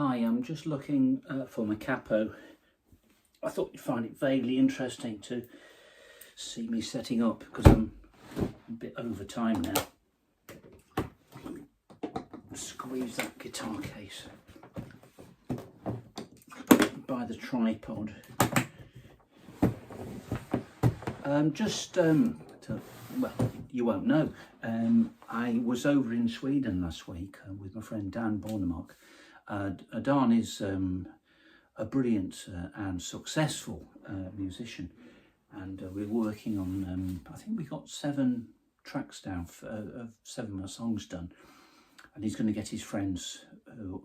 Hi, I'm just looking for my capo. I thought you'd find it vaguely interesting to see me setting up because I'm a bit over time now. Let me squeeze that guitar case by the tripod. Well, you won't know. I was over in Sweden last week with my friend Dan Bornemark. Dan is a brilliant and successful musician, and we're working on, I think we got 7 tracks down, 7 more songs done, and he's going to get his friends,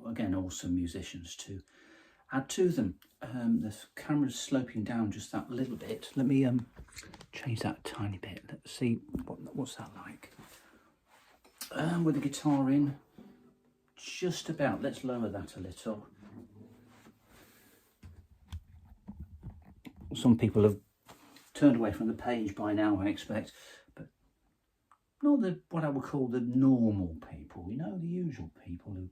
again awesome musicians, to add to them. The camera's sloping down just that little bit. Let me change that a tiny bit. Let's see what's that like. With the guitar in, just about. Let's lower that a little. Some people have turned away from the page by now, I expect, but not what I would call the normal people, you know, the usual people who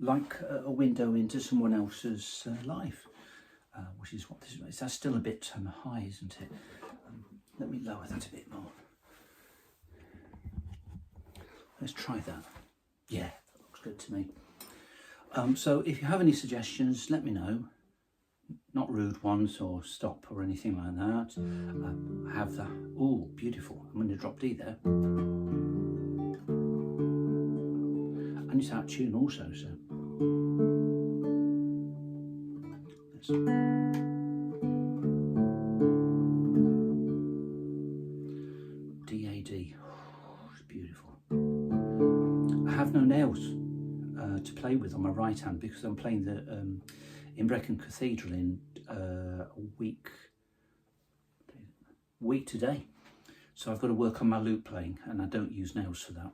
like a window into someone else's life, which is what this is. That's still a bit high, isn't it? Let me lower that a bit more. Let's try that. Yeah, that looks good to me. So if you have any suggestions, let me know. Not rude ones or stop or anything like that. I have that. Oh, beautiful. I'm going to drop D there. And it's out of tune also, so. D-A-D. Oh, it's beautiful. I have no nails to play with on my right hand because I'm playing the in Brecon Cathedral in a week today, so I've got to work on my lute playing, and I don't use nails for that.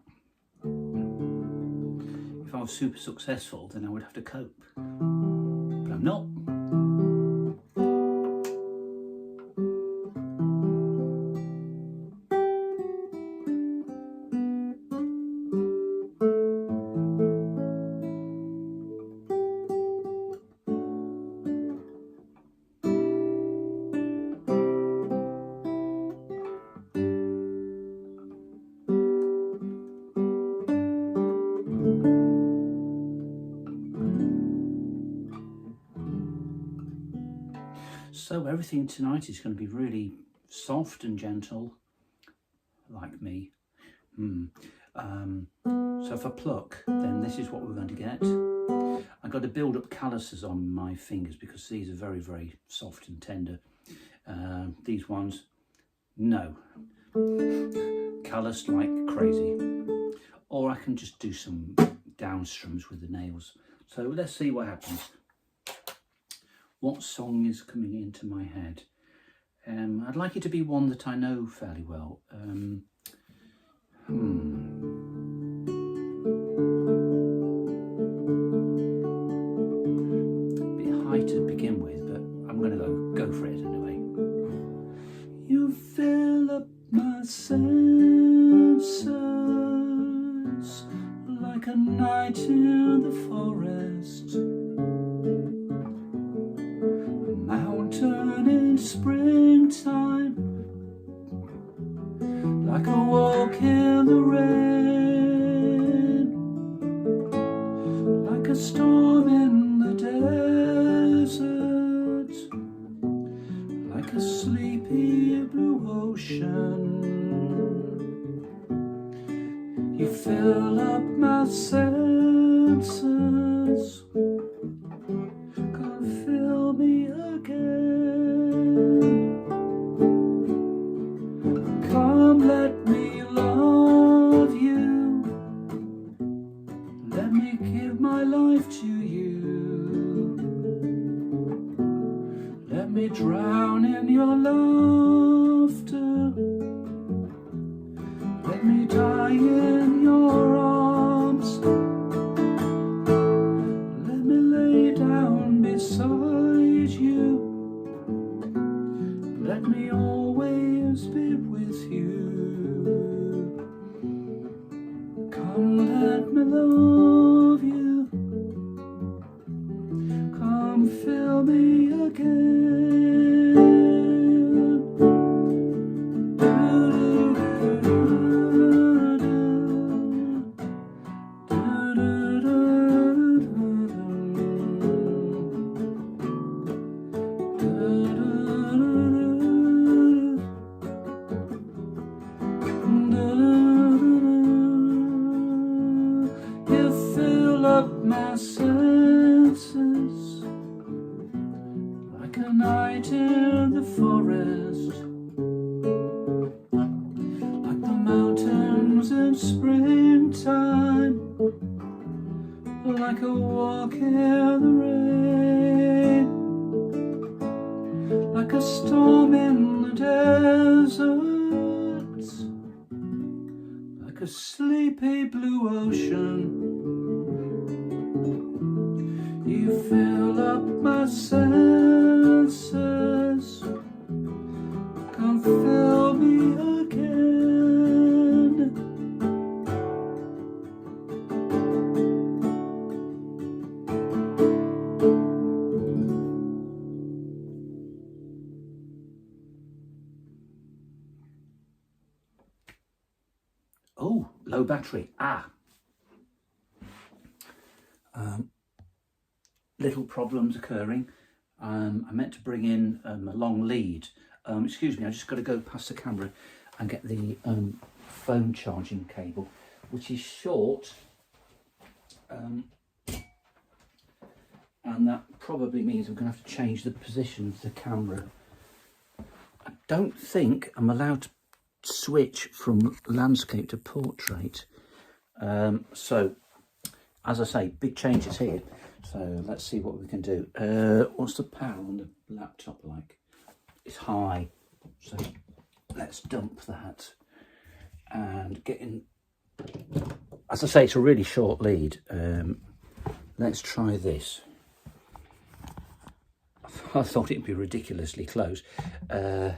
If I was super successful, then I would have to cope, but I'm not. So everything tonight is going to be really soft and gentle, like me. So if I pluck, then this is what we're going to get. I've got to build up calluses on my fingers because these are very, very soft and tender. These ones, no. Calloused like crazy. Or I can just do some downstrums with the nails. So let's see what happens. What song is coming into my head? I'd like it to be one that I know fairly well. Bit high to begin with, but I'm going to go for it anyway. You fill up my senses like a night in the forest. Mountain in springtime, like a walk in the rain, like a storm in the desert, like a sleepy blue ocean. You fill up my senses, come fill me again. Come, let me love you. Let me give my life to you. Let me drown in your laughter. Let me die in your arms. Let me lay down beside you. Let me always be with you. fields in springtime, like a walk in the rain, like a storm in the desert, like a sleepy blue ocean. You fill up my senses, come fill me again. Oh, low battery. Little problems occurring. I meant to bring in a long lead. Excuse me, I just got to go past the camera and get the phone charging cable, which is short. And that probably means I'm going to have to change the position of the camera. I don't think I'm allowed to switch from landscape to portrait. So, as I say, big changes here. So let's see what we can do. What's the power on the laptop like? It's high. So let's dump that and get in. As I say, it's a really short lead. Let's try this. I thought it'd be ridiculously close. Let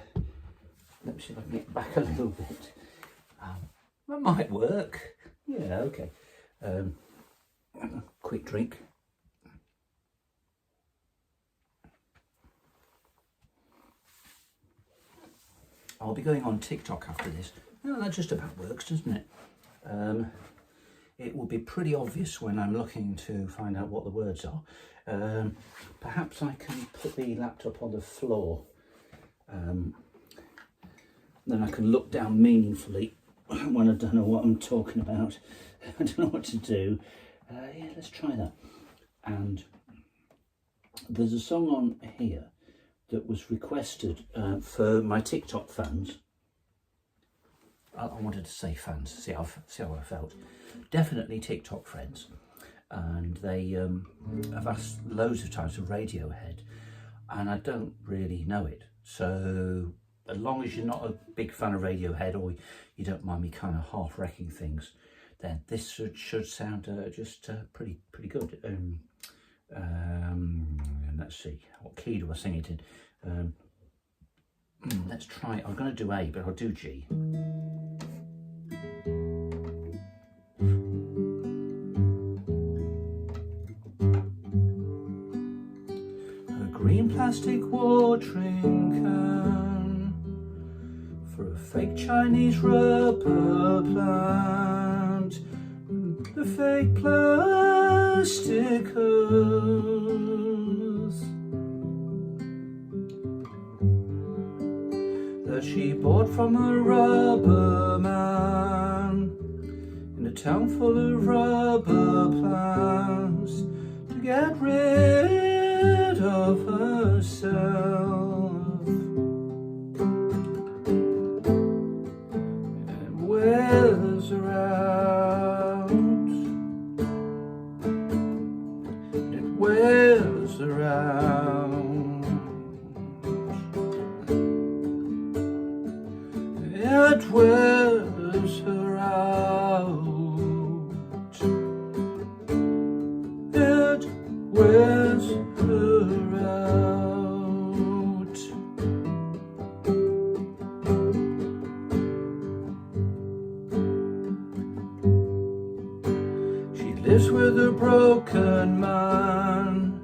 me see if I can get back a little bit. That might work. Yeah, okay. Quick drink. I'll be going on TikTok after this. Well, that just about works, doesn't it? It will be pretty obvious when I'm looking to find out what the words are. Perhaps I can put the laptop on the floor. Then I can look down meaningfully when I don't know what I'm talking about. I don't know what to do. Yeah, let's try that. And there's a song on here that was requested for my TikTok fans. I wanted to say fans, see how I felt. Definitely TikTok friends. And they have asked loads of times for Radiohead, and I don't really know it. So as long as you're not a big fan of Radiohead, or you don't mind me kind of half wrecking things, then this should sound just pretty good. And let's see, what key do I sing it in? Let's try. I'm going to do A, but I'll do G. A green plastic watering can for a fake Chinese rubber plant. The fake plastic earth that she bought from a rubber man in a town full of rubber plants to get rid of herself. It wears her out. It wears her out. It wears her out. It wears her out. She lives with a broken man,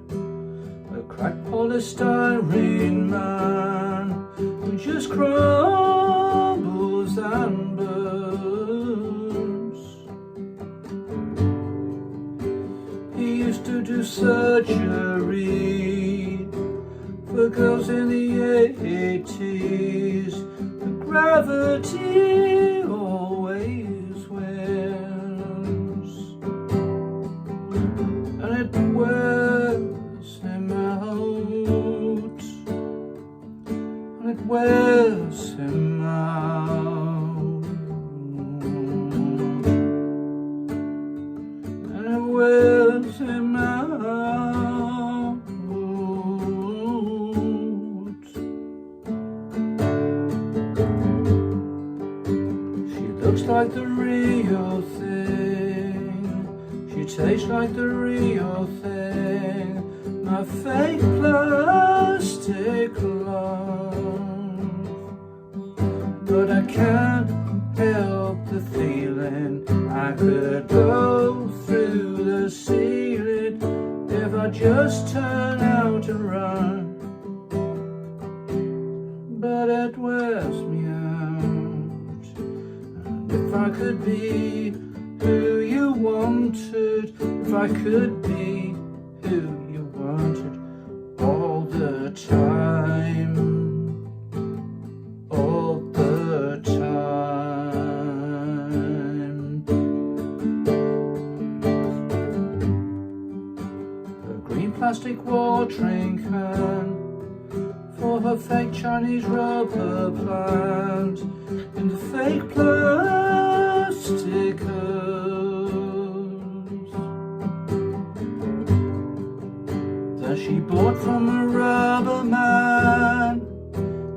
a cracked polystyrene man who just crumbles and burns. He used to do surgery for girls in the 80s, but gravity always wins, and it wears him out, and it wears him out. looks like the real thing. She tastes like the real thing. My fake plastic love. But I can't help the feeling I could go through the ceiling if I just turn out and run. But it wears me out. And if I could be who you wanted, if I could be who you wanted all the time, all the time. A green plastic watering can for her fake Chinese rubber plant in the fake plastic house that she bought from a rubber man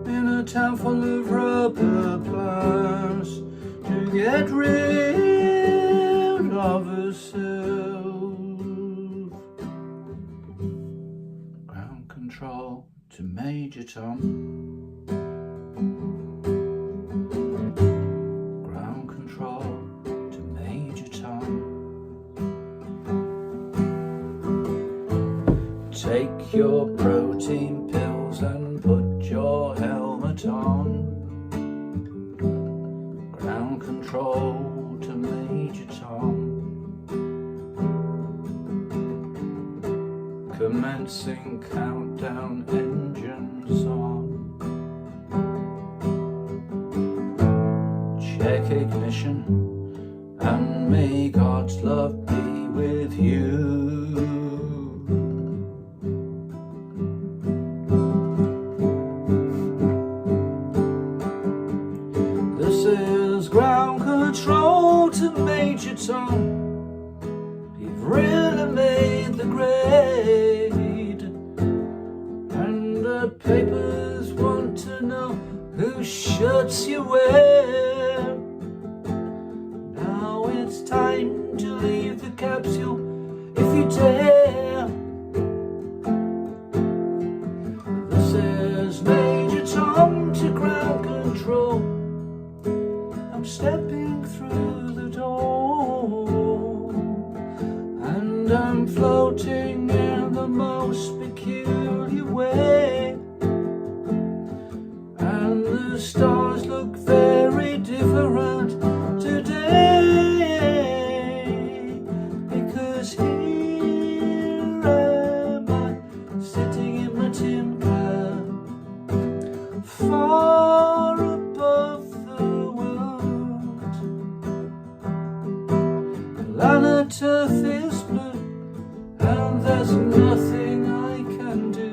in a town full of rubber plants to get rid of herself. Ground control to Major Tom. Ground control to Major Tom. Take your protein pills and put your helmet on. Ground control to Major Tom. Commencing countdown, engines on. Check ignition, and may God's love be with you. This is ground control to Major Tom. You've really made the grade, and the papers want to know whose shirts you wear. Now it's time to leave the capsule if you dare. This is Major Tom to ground control. I'm stepping through the door, and I'm floating in the most peculiar way, and the stars look very different today, because here am I sitting in my tin can, far above the world. Planet Earth is blue, and there's nothing I can do.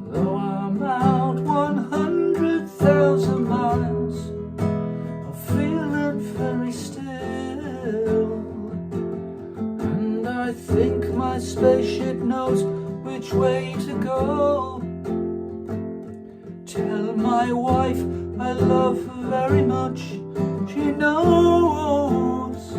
Though I'm out 100,000 miles, I'm feeling very still, and I think my spaceship knows which way to go. Tell my wife I love her very much, she knows.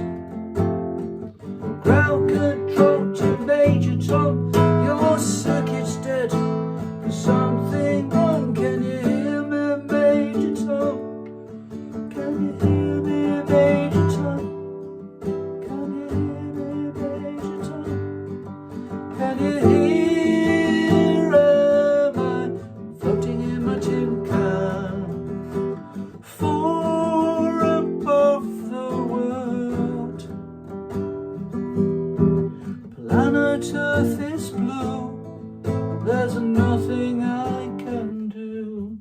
Ground control to Major Tom, your circuit's dead. There's something wrong, can you hear me, Major Tom? Can you hear me, Major Tom? Can you hear me, Major Tom? Can you hear, am I floating in my tin can, far above the world? Planet Earth is blue, there's nothing I can do.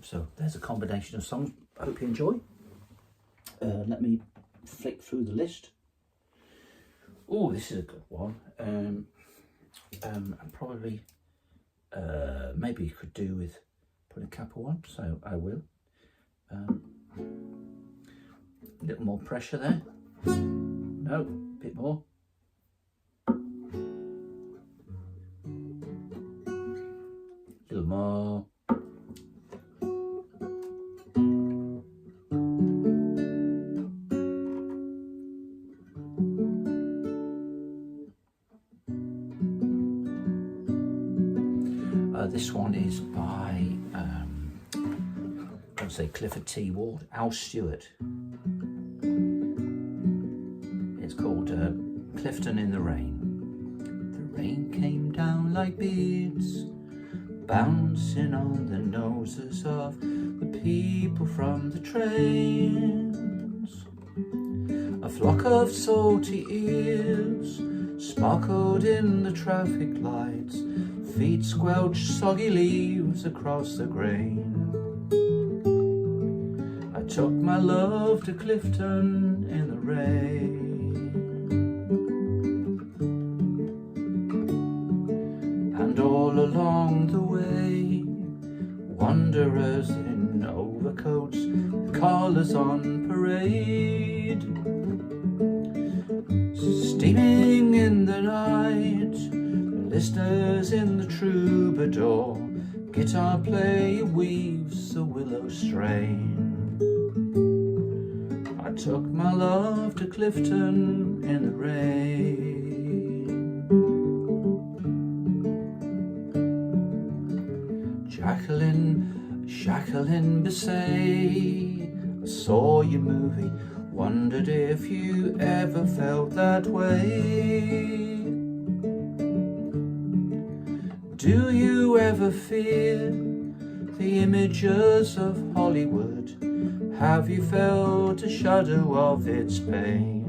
So there's a combination of songs. I hope you enjoy. Let me flick through the list. Oh, this is a good one. And probably maybe you could do with putting a capo on, so I will. A little more pressure there. No, a bit more. A little more. This one is by, I'd say Clifford T. Ward, Al Stewart. It's called Clifton in the Rain. The rain came down like beads, bouncing on the noses of the people from the trains. A flock of salty ears sparkled in the traffic lights. Feet squelched soggy leaves across the grain. I took my love to Clifton in the rain. And all along the way, wanderers in overcoats, collars on parade. Steaming in the night, listeners in the troubadour, guitar player weaves a willow strain. I took my love to Clifton in the rain. Jacqueline Bisset, I saw your movie, wondered if you ever felt that way. Do you ever fear the images of Hollywood? Have you felt a shudder of its pain?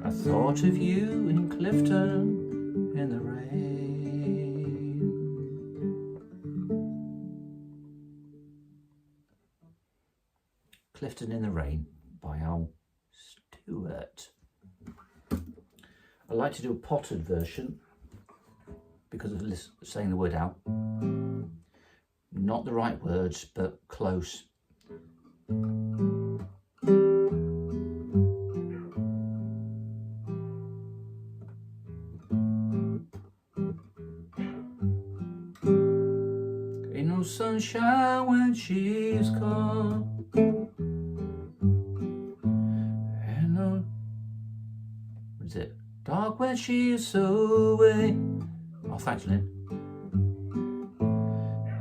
I thought of you in Clifton in the rain. Clifton in the Rain by Al Stewart. I like to do a potted version because of saying the word out. Not the right words, but close. Ain't no sunshine when she's gone. Ain't no, what is it? Dark when she's away. Oh, thanks, Lynn.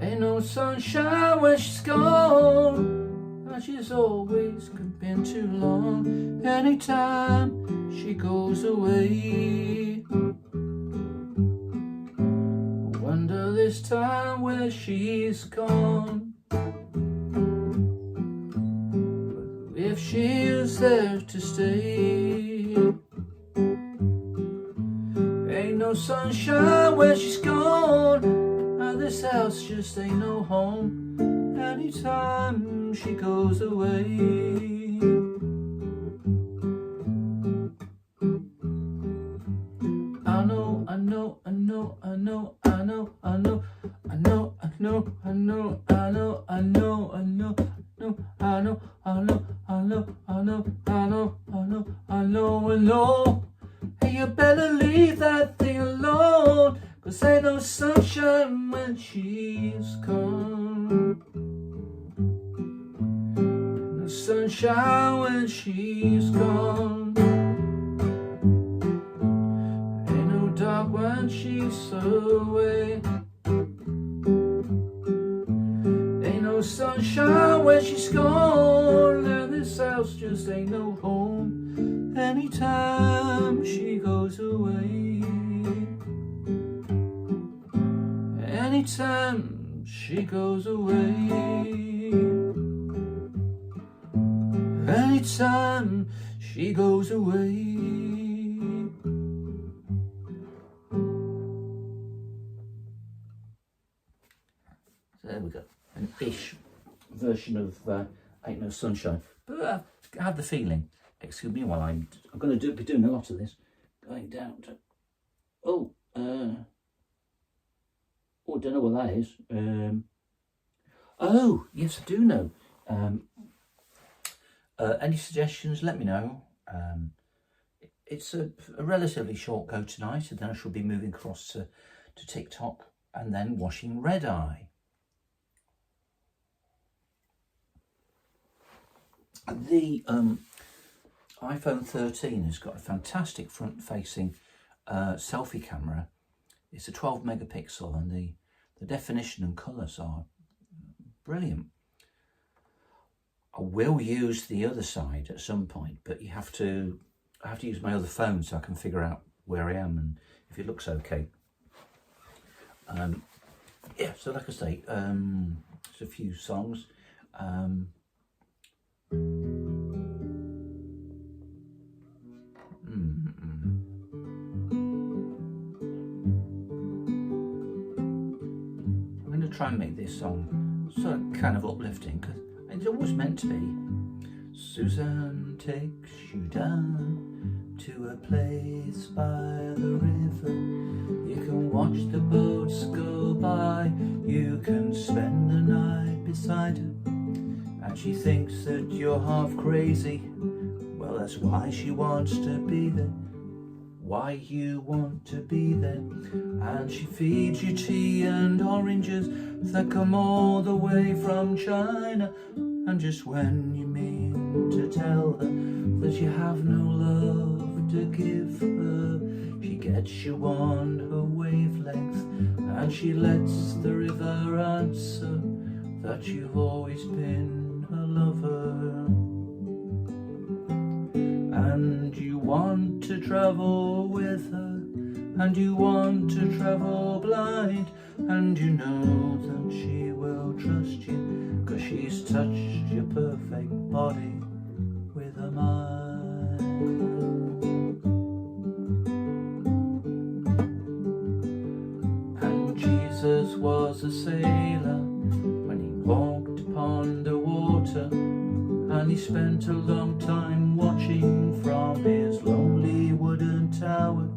Ain't no sunshine when she's gone, and she's always been too long. Anytime she goes away, I wonder this time where she's gone. If she's there to stay. Ain't no sunshine when she's gone, and this house just ain't no home. Anytime she goes away. I know, I know, I know, I know, I know, I know, I know, I know, I know, I know, I know, I know, I know, I know, I know, I know, I know, I know, I know, I know. Hey, you better leave that thing alone, 'cause ain't no sunshine when she's gone. No sunshine when she's gone. Ain't no dark when she's away. Ain't no sunshine when she's gone, and this house just ain't no home. Anytime she goes away. Anytime she goes away. Anytime she goes away. There we go. An ish version of Ain't No Sunshine. But I have the feeling, excuse me while I'm going to be doing a lot of this, going down to, I don't know what that is. Oh, yes, I do know. Any suggestions, let me know. It's a relatively short go tonight, and then I shall be moving across to TikTok and then watching Red Eye. The iPhone 13 has got a fantastic front-facing selfie camera. It's a 12 megapixel, and the definition and colours are brilliant. I will use the other side at some point, but I have to use my other phone so I can figure out where I am and if it looks okay. Yeah, so like I say, there's a few songs. I'm going to try and make this song sort of kind of uplifting, because it's always meant to be. Suzanne takes you down to a place by the river. You can watch the boats go by. You can spend the night beside her. And she thinks that you're half crazy. Well, that's why she wants to be there. Why you want to be there. And she feeds you tea and oranges that come all the way from China. And just when you mean to tell her that you have no love to give her, she gets you on her wavelength, and she lets the river answer that you've always been her lover. And you want to travel with her, and you want to travel blind, and you know that she will trust you, 'cause she's touched your perfect body with her mind. And Jesus was a sailor when he walked upon the water, and he spent a long time watching from his lonely wooden tower.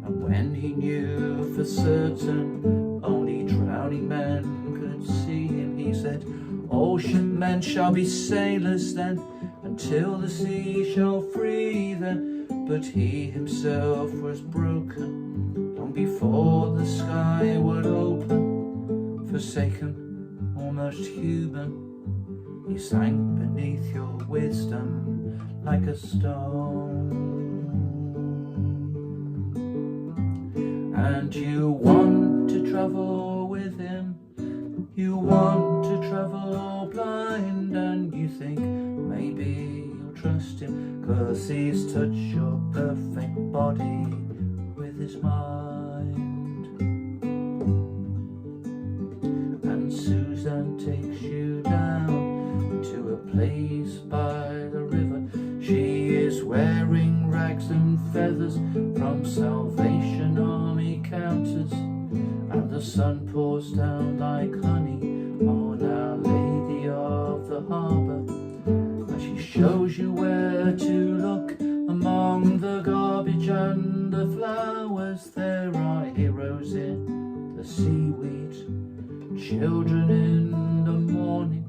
And when he knew for certain only drowning men could see him, he said, all men shall be sailors then, until the sea shall free them. But he himself was broken long before the sky would open. Forsaken, almost human, he sank beneath your wisdom like a stone. And you want to travel with him, you want to travel blind, and you think maybe you'll trust him, 'cause he's touched your perfect body with his mind. And Suzanne takes you down to a place by the river. She is wearing rags and feathers from Salvation Army counters, and the sun pours down like honey on Our Lady of the Harbour. And she shows you where to look among the garbage and the flowers. There are heroes in the seaweed, children in the morning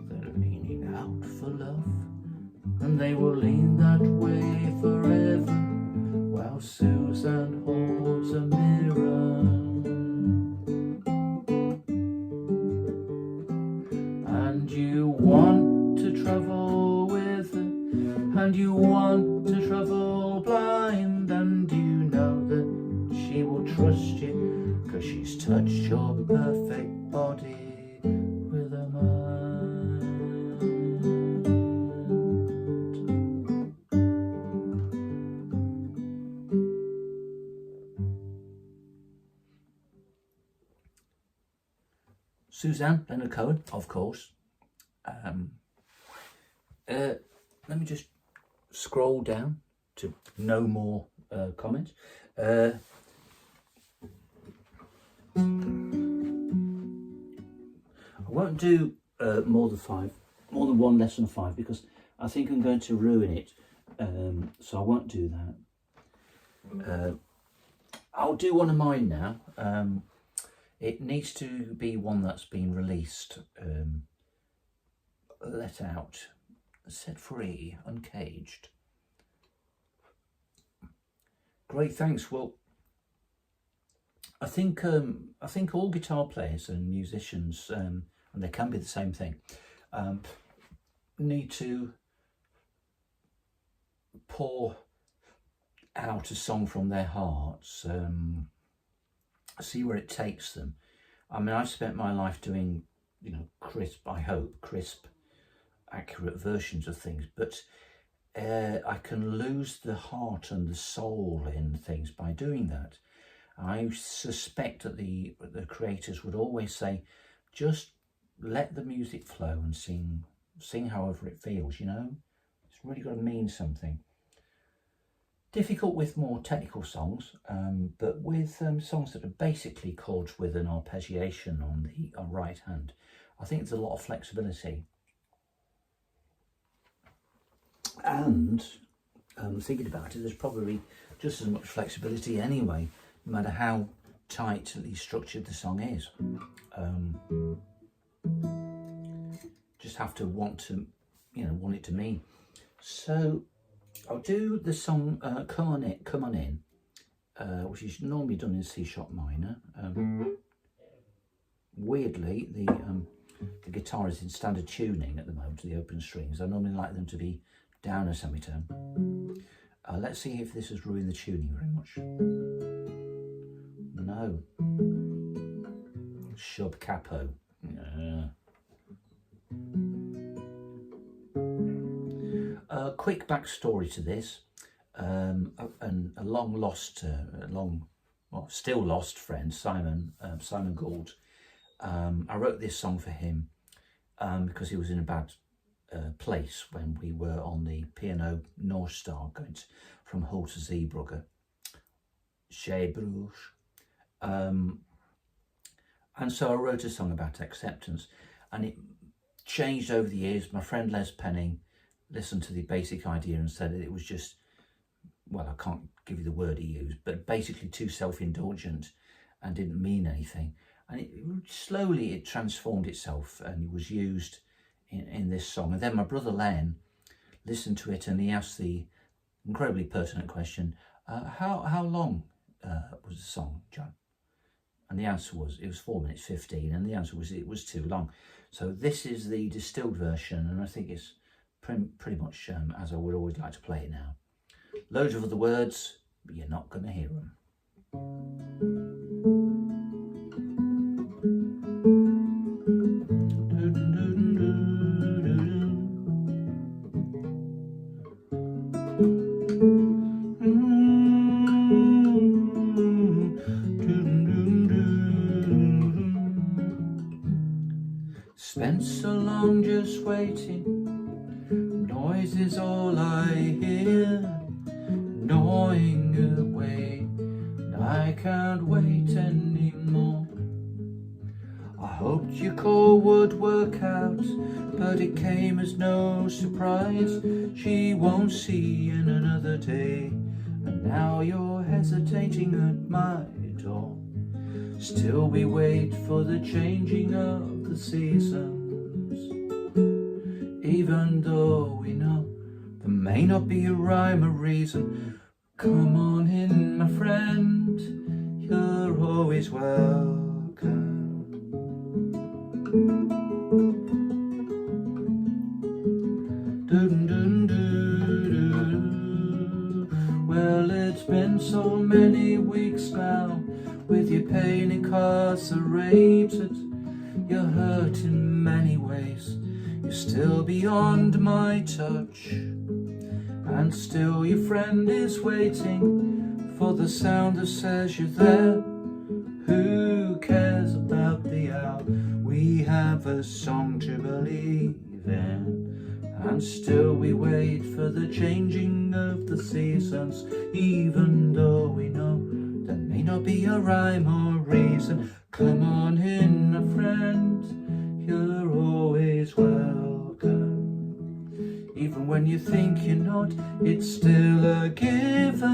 that are leaning out for love, and they will lean that way forever while Suzanne holds a mirror. And you want to travel with her, and you want to travel blind, and you know that she will trust you, 'cause she's touched your perfect body with her mind. Suzanne Leonard Cohen, of course. Let me just scroll down to no more comments. won't do more than one lesson of 5, because I think I'm going to ruin it. So I won't do that. I'll do one of mine now. It needs to be one that's been released, let out, set free, uncaged. Great, thanks. Well, I think all guitar players and musicians, and they can be the same thing, need to pour out a song from their hearts, see where it takes them. I mean, I've spent my life doing, crisp, accurate versions of things, but I can lose the heart and the soul in things by doing that. I suspect that the creators would always say, just let the music flow and sing however it feels, It's really got to mean something. Difficult with more technical songs, but with songs that are basically chords with an arpeggiation on the right hand, I think there's a lot of flexibility. And thinking about it, there's probably just as much flexibility anyway, no matter how tightly structured the song is. Just have to want it to mean. So I'll do the song Come On In, which is normally done in C sharp minor. Weirdly, the guitar is in standard tuning at the moment, the open strings. I normally like them to be down a semitone. Let's see if this has ruined the tuning very much. No. Shub capo. Quick backstory to this. A long lost, still lost friend, Simon Gould. I wrote this song for him because he was in a bad place when we were on the P&O North Star going from Hull to Zeebrugge, Zeebrugge. And so I wrote a song about acceptance, and it changed over the years. My friend Les Penning listened to the basic idea and said that it was just, well, I can't give you the word he used, but basically too self-indulgent and didn't mean anything. And slowly it transformed itself and it was used in this song. And then my brother Len listened to it and he asked the incredibly pertinent question, how long was the song, John? And the answer was, it was 4 minutes 15, and the answer was, it was too long. So this is the distilled version, and I think it's pretty much as I would always like to play it now. Loads of other words, but you're not going to hear them. Spent so long just waiting, noise is all I hear, gnawing away, and I can't wait anymore. I hoped your call would work out, but it came as no surprise. She won't see you in another day, and now you're hesitating at my door. Still we wait for the changing of the seasons, even though we know there may not be a rhyme or reason. Come on in, my friend, you're always welcome. Well, it's been so many weeks now, with your pain incarcerated, you're hurt in many ways, you're still beyond my touch, and still your friend is waiting for the sound that says you're there. Who cares about the hour? We have a song to believe in, and still we wait for the changing of the seasons, even though we know there may not be a rhyme or reason. Come on in, my friend, you're always welcome. Even when you think you're not, it's still a given.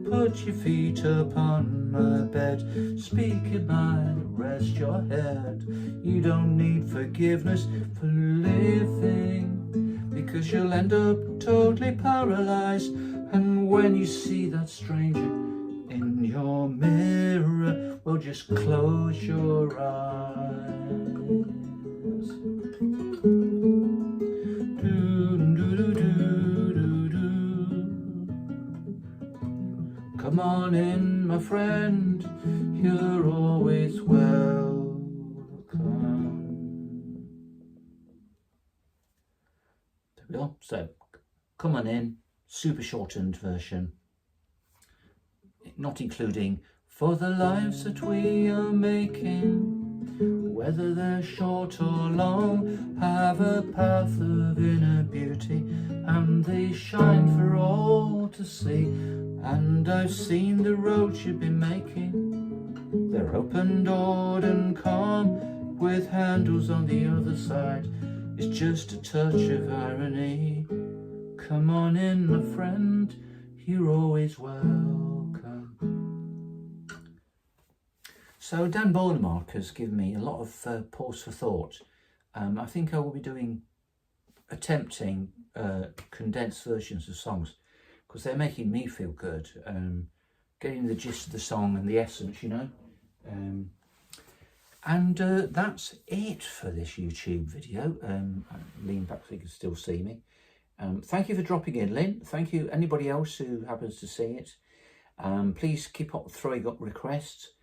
Put your feet upon my bed, speak your mind, rest your head. You don't need forgiveness for living, because you'll end up totally paralyzed. And when you see that stranger in your mirror, well, just close your eyes. Come on in, my friend, you're always welcome. There we go. So, come on in, super shortened version, not including for the lives that we are making, whether they're short or long, have a path of inner beauty, and they shine for all to see. And I've seen the roads you've been making, they're open-doored and calm, with handles on the other side. It's just a touch of irony. Come on in, my friend, you're always welcome. So Dan Bornemark has given me a lot of pause for thought. I think I will be attempting condensed versions of songs, because they're making me feel good, getting the gist of the song and the essence, you know. And that's it for this YouTube video. I lean back so you can still see me. Thank you for dropping in, Lynn. Thank you, anybody else who happens to see it. Please keep up throwing up requests,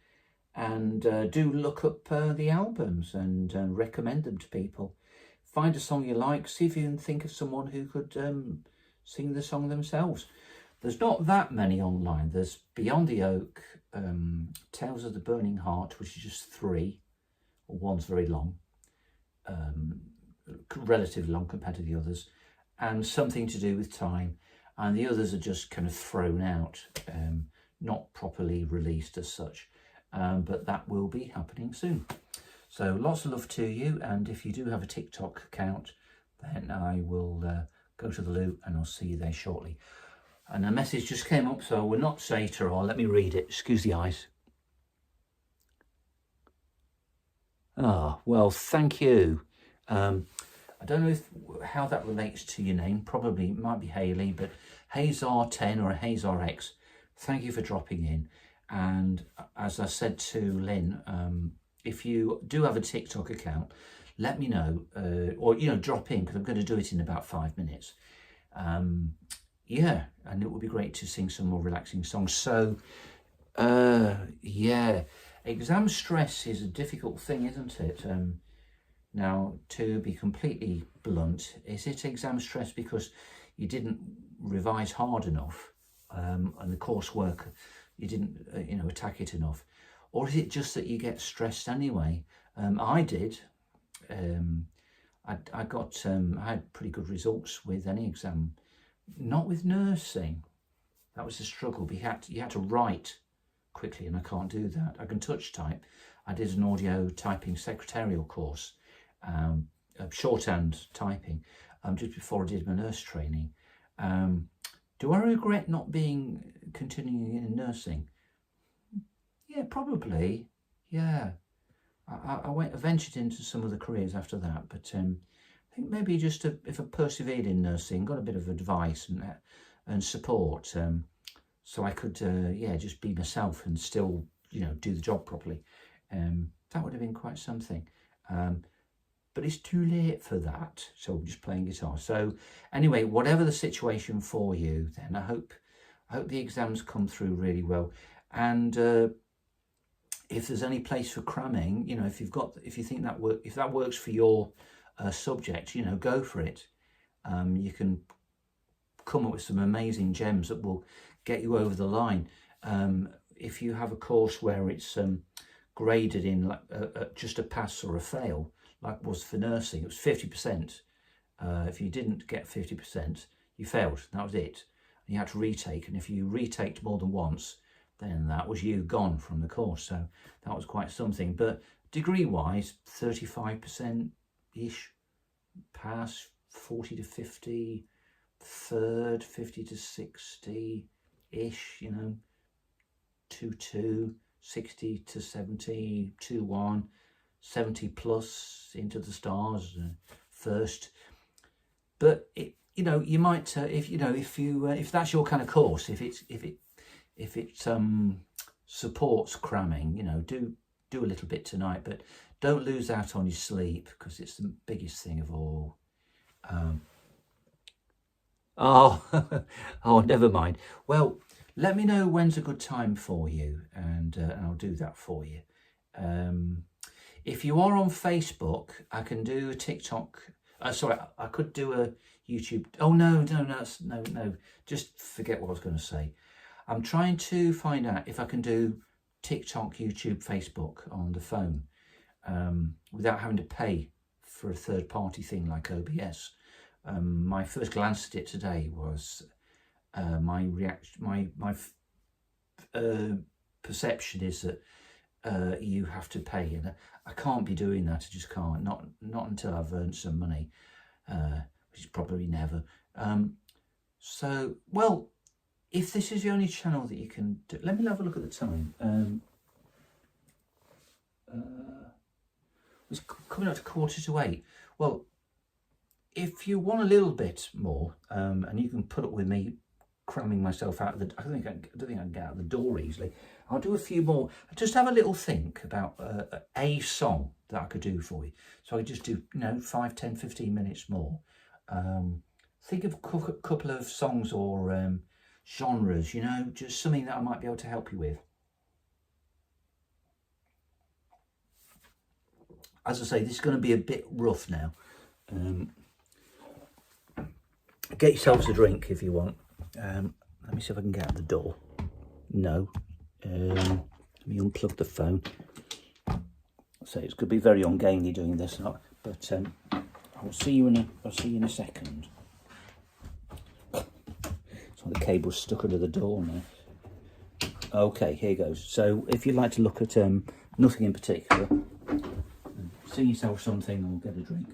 and do look up the albums and recommend them to people. Find a song you like, see if you can think of someone who could sing the song themselves. There's not that many online. There's Beyond the Oak, Tales of the Burning Heart, which is just 3, one's very long, relatively long compared to the others, and Something to Do with Time, and the others are just kind of thrown out, not properly released as such, but that will be happening soon. So lots of love to you, and if you do have a TikTok account, then I will go to the loo and I'll see you there shortly. And a message just came up, so I will not say it or let me read it. Excuse the eyes. Ah, well, thank you. I don't know how that relates to your name. Probably it might be Hayley, but Hazar10 or Hazar X, thank you for dropping in. And as I said to Lynn, if you do have a TikTok account, let me know, or, you know, drop in, because I'm going to do it in about 5 minutes. Yeah, and it would be great to sing some more relaxing songs. So, yeah, exam stress is a difficult thing, isn't it? Now, to be completely blunt, is it exam stress because you didn't revise hard enough, and the coursework, you didn't, attack it enough? Or is it just that you get stressed anyway? I did. I had pretty good results with any exam. Not with nursing. That was the struggle. You had to write quickly, and I can't do that. I can touch type. I did an audio typing secretarial course, shorthand typing, just before I did my nurse training. Do I regret not continuing in nursing? Yeah, probably. Yeah, I ventured into some other careers after that, but I think maybe just if I persevered in nursing, got a bit of advice and support, so I could just be myself and still do the job properly. That would have been quite something. But it's too late for that, so I'm just playing guitar. So anyway, whatever the situation for you, then I hope the exams come through really well. And if there's any place for cramming, if you think if that works for your subject, go for it. You can come up with some amazing gems that will get you over the line. If you have a course where it's graded in just a pass or a fail, like was for nursing, it was 50%. If you didn't get 50%, you failed. That was it. And you had to retake, and if you retaked more than once, then that was you gone from the course. So that was quite something. But degree wise, 35%-ish pass, 40 to 50, third, 50 to 60-ish, you know, 2-2, 60 to 70, 2-1, 70 plus into the stars, first. But it, you know, you might if that's your kind of course, if it supports cramming, you know, do a little bit tonight, but don't lose out on your sleep, because it's the biggest thing of all. Oh, oh, never mind. Well, let me know when's a good time for you, and I'll do that for you. If you are on Facebook, I can do a TikTok. Sorry, I could do a YouTube. Oh, no. Just forget what I was going to say. I'm trying to find out if I can do TikTok, YouTube, Facebook on the phone without having to pay for a third-party thing like OBS. My first glance at it today was my reaction. My perception is that you have to pay, and I can't be doing that. I just can't. Not until I've earned some money, which is probably never. So, well, if this is the only channel that you can do, let me have a look at the time. It's coming up to 7:45. Well, if you want a little bit more, and you can put up with me cramming myself out of the, I don't think I can get out the door easily. I'll do a few more. Just have a little think about a song that I could do for you. So I could just do, 5, 10, 15 minutes more. Think of a couple of songs or genres, just something that I might be able to help you with. As I say, this is going to be a bit rough now. Get yourselves a drink if you want. Let me see if I can get out the door. No. Let me unplug the phone. So it's going to be very ungainly doing this, but I'll see you in a second. So the cable's stuck under the door now. Okay, here goes. So if you'd like to look at nothing in particular, sing yourself something or get a drink.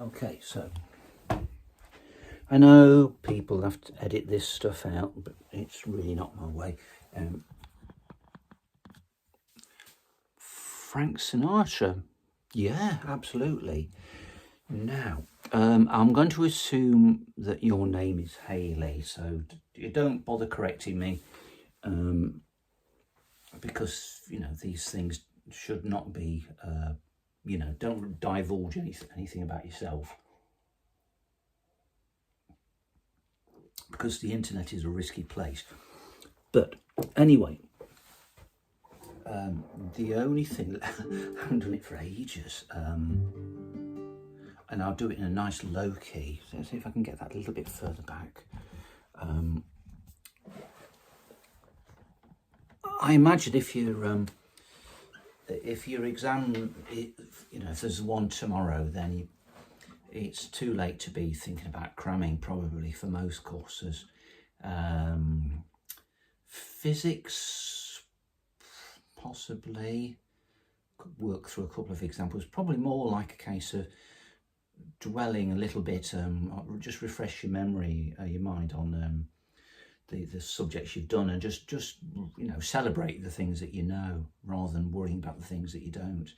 Okay, so I know people have to edit this stuff out, but it's really not my way. Frank Sinatra, yeah, absolutely. Now, I'm going to assume that your name is Hayley, so you don't bother correcting me. because, you know, these things should not be, you know, don't divulge anything about yourself, because the internet is a risky place. But anyway, the only thing that I haven't done it for ages, and I'll do it in a nice low key. So let's see if I can get that a little bit further back. I imagine if your exam, you know, if there's one tomorrow, then it's too late to be thinking about cramming, probably, for most courses. Physics, possibly. Could work through a couple of examples. Probably more like a case of dwelling a little bit, just refresh your memory, your mind on the subjects you've done, and just you know, celebrate the things that you know rather than worrying about the things that you don't.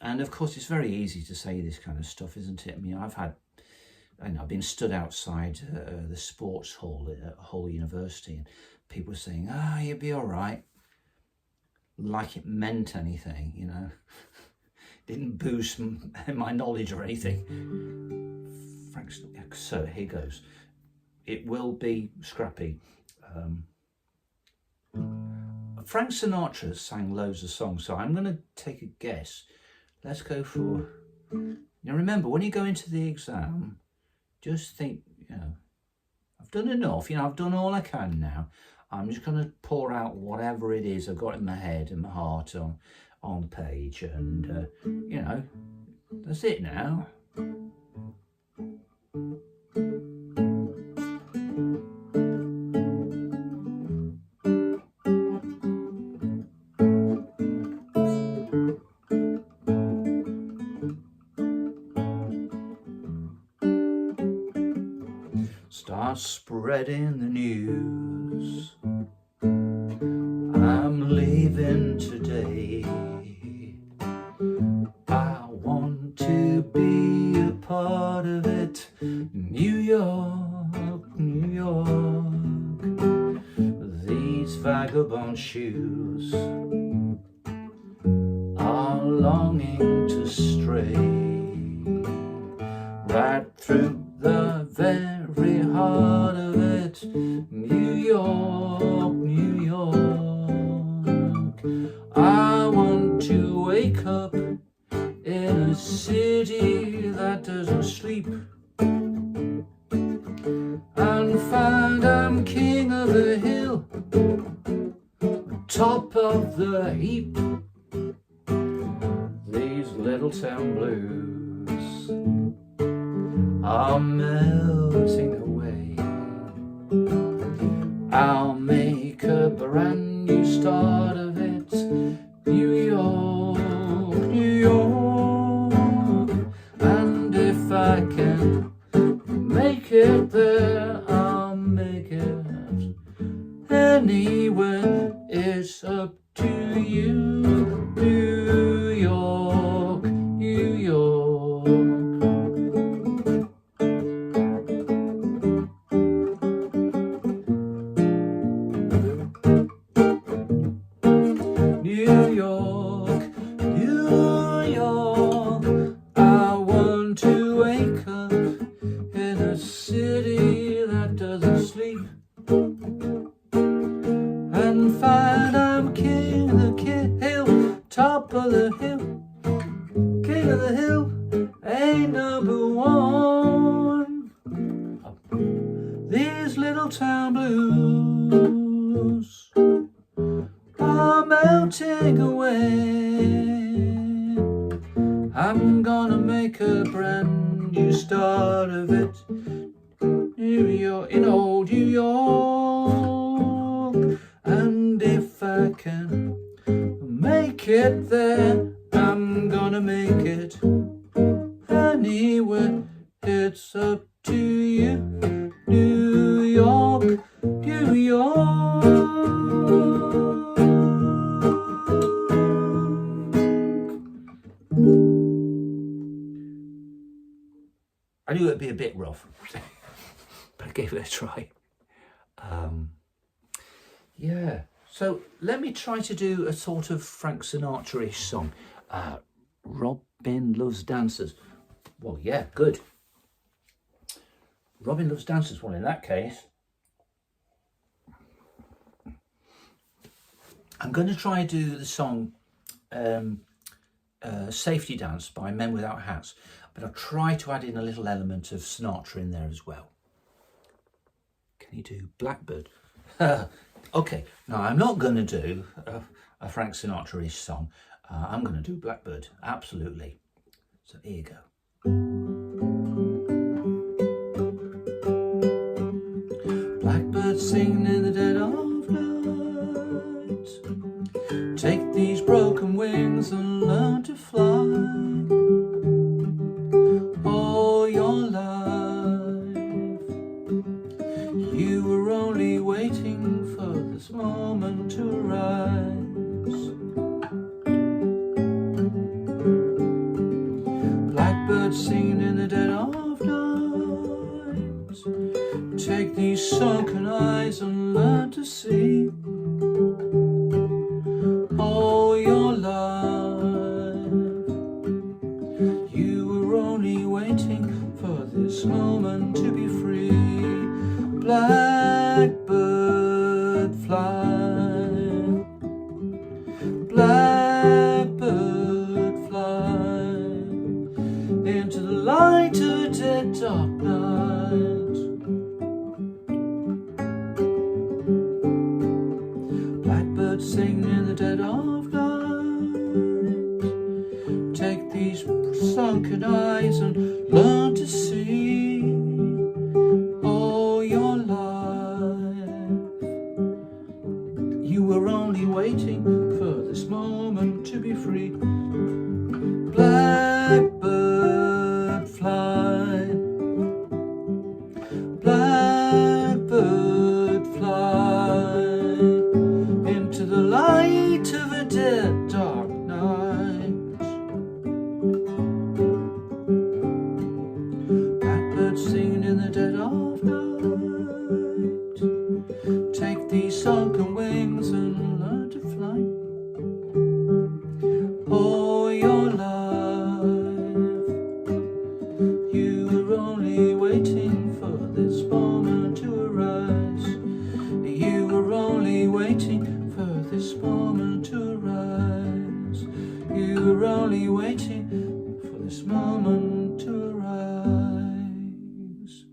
And of course, it's very easy to say this kind of stuff, isn't it? I mean, I've been stood outside the sports hall at Hull University, and people were saying, you'll be all right, like it meant anything, you know. Didn't boost my knowledge or anything. So here goes. It will be scrappy. Frank Sinatra sang loads of songs, so I'm going to take a guess. Let's go for... Now remember, when you go into the exam, just think, you know, I've done enough, you know, I've done all I can now. I'm just going to pour out whatever it is I've got in my head and my heart on the page, and, you know, that's it now. Start spreading the news. I'm leaving today. I want to be a part of it. New York, New York. These vagabond shoes are longing to stray right through the very heart of it. New York, New York. I want to wake up in a city that doesn't sleep, and find I'm king of the hill, top of the heap. These little town blues are melting away. I'll make a brand new start of it. New York, New York. And if I can make it there, I'll make it anywhere. It's up to you. New York, New York. New York, New York. I want to wake up in a city that doesn't sleep, and find I'm king of the hill, top of the hill. King of the hill ain't number one. These little town blues are melting away. I'm gonna make a brand new start of it. New York, in old New York. And if I can make it there, I'm gonna make it anywhere. It's up to you. New York, New York. I knew it'd be a bit rough, but I gave it a try. Yeah. So let me try to do a sort of Frank Sinatra-ish song. Robin Loves Dancers. Well, yeah, good. Robin Loves Dancers. Well, in that case, I'm going to try to do the song Safety Dance by Men Without Hats, but I'll try to add in a little element of Sinatra in there as well. Can you do Blackbird? Okay, now I'm not going to do a Frank Sinatra-ish song. I'm going to do Blackbird, absolutely. So here you go. Blackbird singing in the dead of night. Take these broken wings and learn to fly. All your life, you were only waiting for this moment to arise. Blackbird singing in the dead of night. Take these sunken eyes and learn to see. All your life, you were only waiting for this moment to be free. Blackbird fly, blackbird fly into the light of a dead dark night. Blackbird singing in the dead of night. Take these sunken eyes and learn to see. All your life, you were only waiting for this moment to be free. Blackbird fly, blackbird fly into the light of a dead dark night. Blackbird singing in the dead of night. Take these sunken wings and learn to fly. All your life, you were only waiting for this moment to arise. You were only waiting for this moment to arise. You were only waiting for this moment to arise.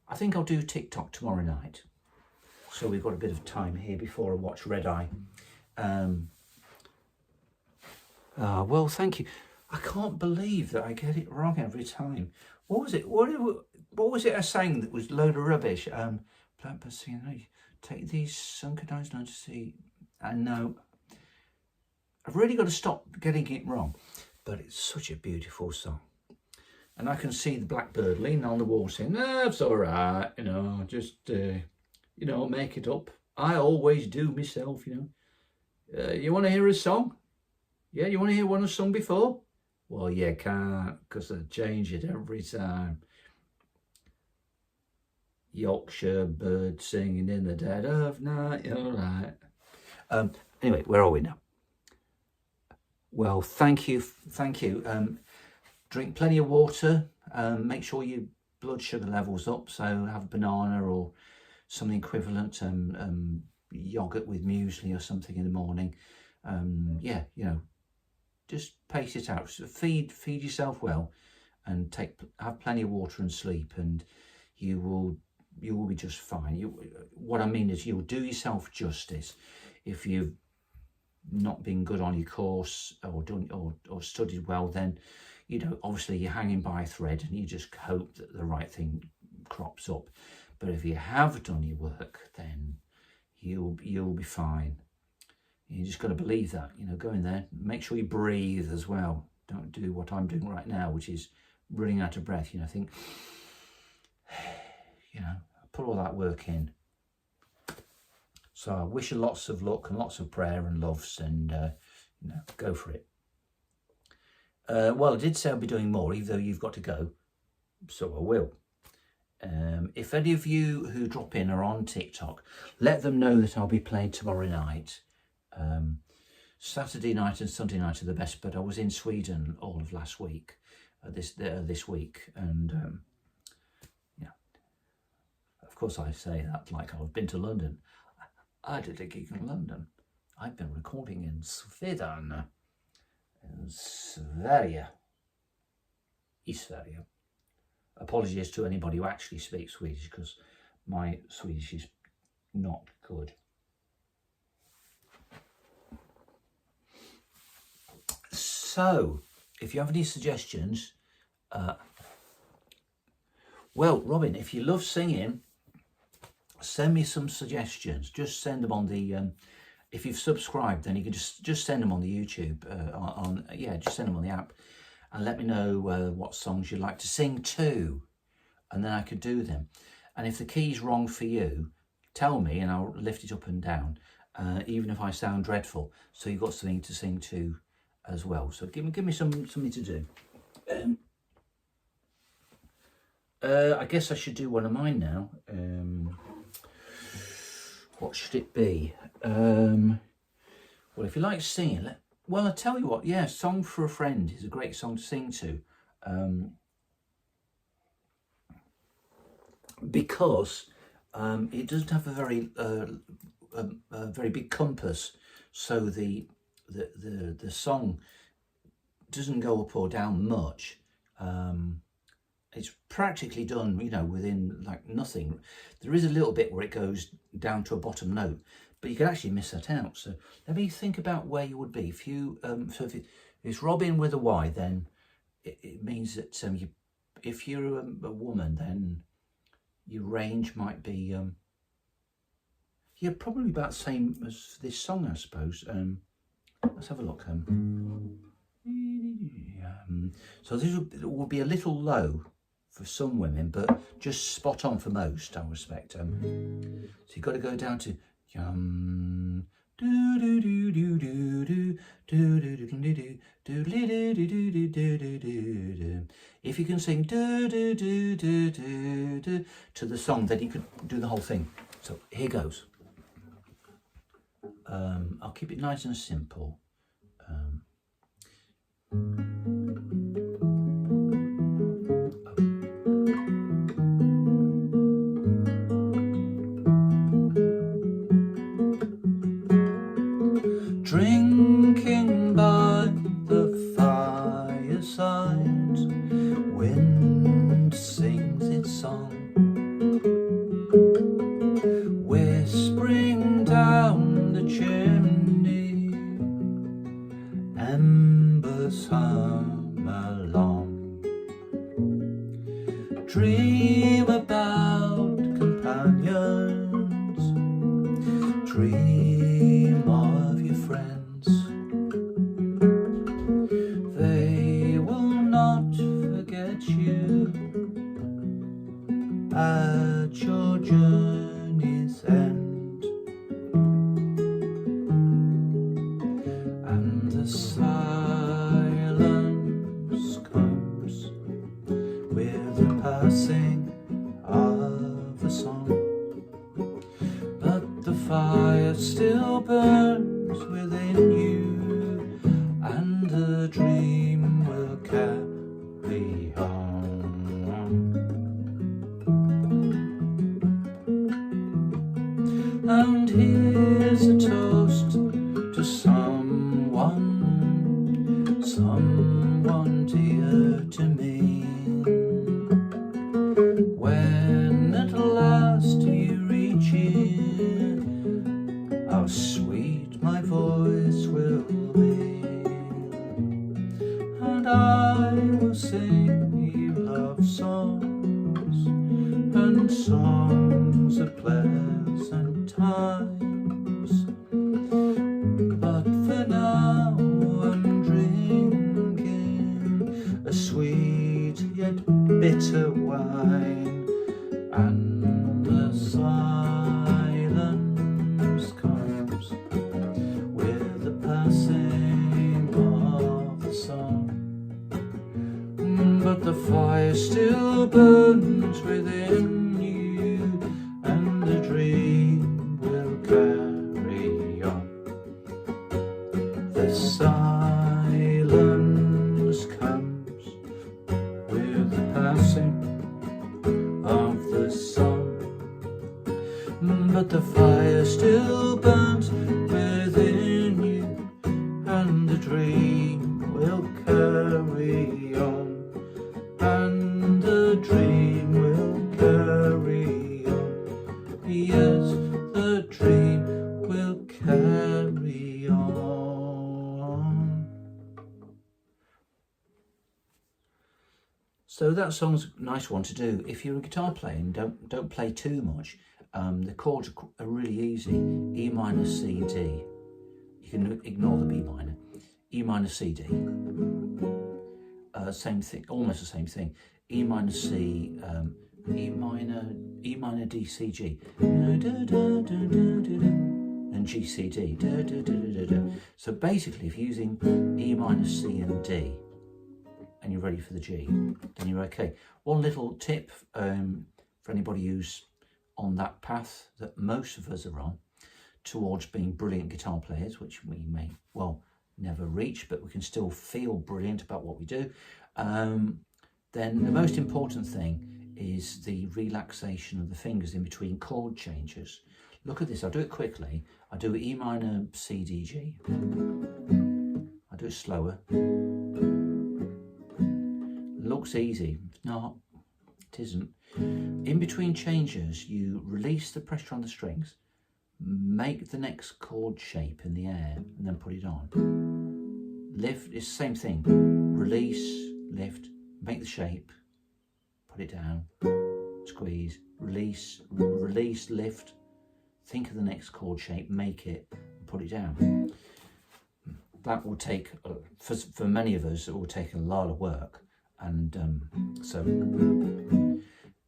I think I'll do TikTok tomorrow night. So we've got a bit of time here before I watch Red Eye. Well, thank you. I can't believe that I get it wrong every time. What was it? What was it I sang that was a load of rubbish? Blackbird singing, take these sunken eyes now to see. And no, I've really got to stop getting it wrong. But it's such a beautiful song. And I can see the blackbird leaning on the wall saying, "No, it's all right, you know, just, you know, make it up. I always do myself, you know. You want to hear a song? Yeah, you want to hear one I've sung before? Well, you can't, because I change it every time. Yorkshire bird singing in the dead of night, all right." Anyway, where are we now? Well, thank you. Drink plenty of water. Make sure your blood sugar level's up. So have a banana or something equivalent. Yogurt with muesli or something in the morning. Yeah, you know, just pace it out. So feed yourself well, and have plenty of water and sleep, and you will be just fine. What I mean is, you'll do yourself justice if you've not been good on your course or done or studied well. Then, you know, obviously you're hanging by a thread and you just hope that the right thing crops up. But if you have done your work, then you'll be fine. You just got to believe that, you know. Go in there, make sure you breathe as well. Don't do what I'm doing right now, which is running out of breath. You know, think, you know, put all that work in. So I wish you lots of luck and lots of prayer and loves, and you know, go for it. Well, I did say I'll be doing more, even though you've got to go, so I will. If any of you who drop in are on TikTok, let them know that I'll be playing tomorrow night. Saturday night and Sunday night are the best, but I was in Sweden all of last week, this week, and yeah. Of course, I say that like I've been to London. I did a gig in London. I've been recording in Sweden, in Sverige, i Sverige. Apologies to anybody who actually speaks Swedish, because my Swedish is not good. So, if you have any suggestions, well, Robin, if you love singing, send me some suggestions. Just send them on the, if you've subscribed, then you can just send them on the YouTube, just send them on the app, and let me know what songs you'd like to sing to, and then I could do them. And if the key's wrong for you, tell me and I'll lift it up and down, even if I sound dreadful, so you've got something to sing to as well. So give me something to do. I guess I should do one of mine now. What should it be? Well, if you like singing, well, I'll tell you what, yeah, Song for a Friend is a great song to sing to. Because it doesn't have a very big compass, so the song doesn't go up or down much. It's practically done, you know, within like nothing. There is a little bit where it goes down to a bottom note, but you can actually miss that out. So let me think about where you would be. If you, so if it's Robin with a Y, then it means that if you're a woman, then your range might be, yeah, probably about the same as this song, I suppose. Let's have a look. So this will be a little low for some women, but just spot on for most, I respect. So you've got to go down to if you can sing to the song, then you could do the whole thing. So here goes. I'll keep it nice and simple. Drinking by the fireside, wind sings its song, whispering down the chimney, embers hum along. Dream about companions, dream of your friends. They will not forget you at your journey's end. And the silence comes with the passing of a song, but the fire still burns within you, and the dream will carry on. And here's a toast to someone dear to me. When at last you reach in, how sweet my voice will be, and I will sing you love songs and songs of pleasant times. But for now I'm drinking a sweet yet bitter wine, and the silence comes with the passing of the sun, but the fire still burns within but the fire still burns within you, and the dream will carry on, and the dream will carry on. Yes, the dream will carry on. So that song's a nice one to do. If you're a guitar player, don't play too much. The chords are really easy. E minor, C, D. You can ignore the B minor. E minor, C, D. Same thing, almost the same thing. E minor, C, E minor, D, C, G. And G, C, D. So basically, if you're using E minor, C and D, and you're ready for the G, then you're okay. One little tip for anybody who's on that path that most of us are on towards being brilliant guitar players, which we may well never reach, but we can still feel brilliant about what we do, then the most important thing is the relaxation of the fingers in between chord changes. Look at this, I'll do it quickly. I do E minor, C, D, G. I do it slower. Looks easy. It's not. It isn't. In between changes, you release the pressure on the strings, make the next chord shape in the air, and then put it on. Lift, it's the same thing. Release, lift, make the shape, put it down, squeeze, release, release, lift, think of the next chord shape, make it, and put it down. That will take, for many of us, it will take a lot of work. And so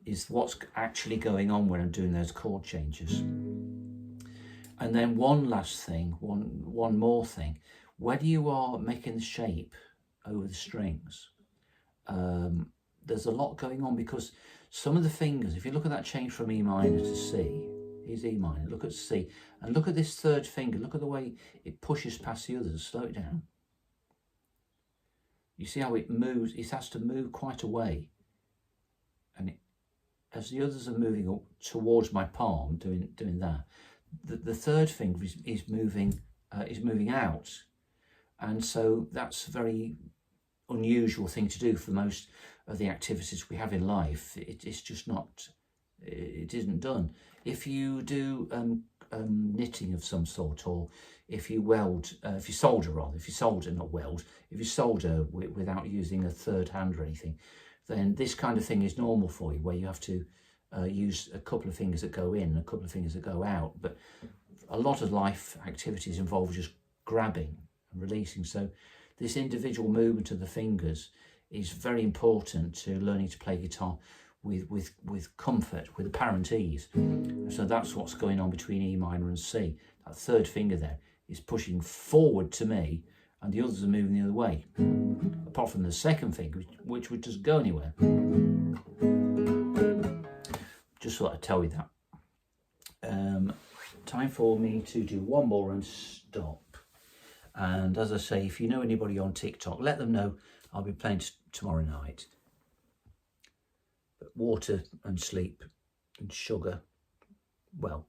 is what's actually going on when I'm doing those chord changes. And then one last thing, one more thing, when you are making the shape over the strings, there's a lot going on, because some of the fingers, if you look at that change from E minor to C, here's E minor, look at C, and look at this third finger, look at the way it pushes past the others, slow it down. You see how it moves, it has to move quite a way. And as the others are moving up towards my palm, doing that, the third finger is moving out. And so that's a very unusual thing to do for most of the activities we have in life. It's just not, it isn't done. If you do knitting of some sort, or if you weld, if you solder, not weld, if you solder without using a third hand or anything, then this kind of thing is normal for you, where you have to use a couple of fingers that go in and a couple of fingers that go out. But a lot of life activities involve just grabbing and releasing. So this individual movement of the fingers is very important to learning to play guitar with comfort, with apparent ease. So that's what's going on between E minor and C. That third finger there is pushing forward to me, and the others are moving the other way. Apart from the second finger, which would just go anywhere. Just thought I'd tell you that. Time for me to do one more and stop. And as I say, if you know anybody on TikTok, let them know I'll be playing tomorrow night. But water and sleep and sugar, well,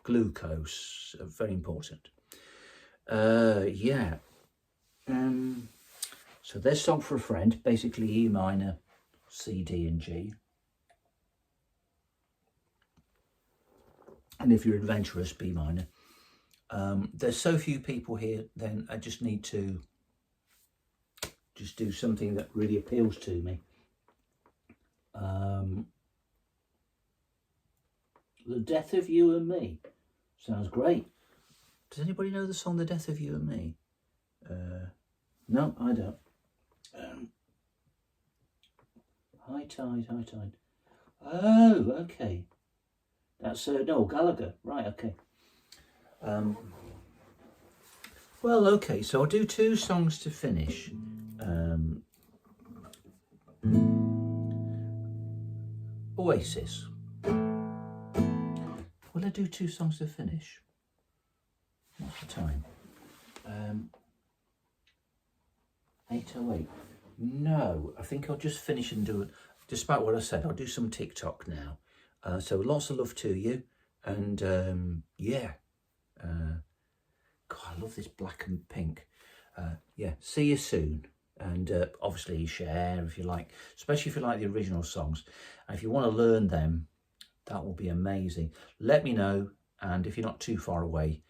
glucose are very important. Yeah. So there's Song for a Friend, basically E minor, C, D and G. And if you're adventurous, B minor. There's so few people here, then I just need to just do something that really appeals to me. The Death of You and Me sounds great. Does anybody know the song The Death of You and Me? No, I don't. High Tide, High Tide. Oh, okay. That's Noel Gallagher, right? Okay. Well, okay. So I'll do two songs to finish. Oasis. Will I do two songs to finish? What's the time? 8:08. No, I think I'll just finish and do it. Despite what I said, I'll do some TikTok now. So lots of love to you, And yeah, God, I love this black and pink. Yeah, see you soon. And obviously share if you like, especially if you like the original songs. And if you want to learn them, that will be amazing. Let me know, and if you're not too far away,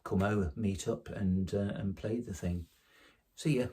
come over, meet up and play the thing. See ya.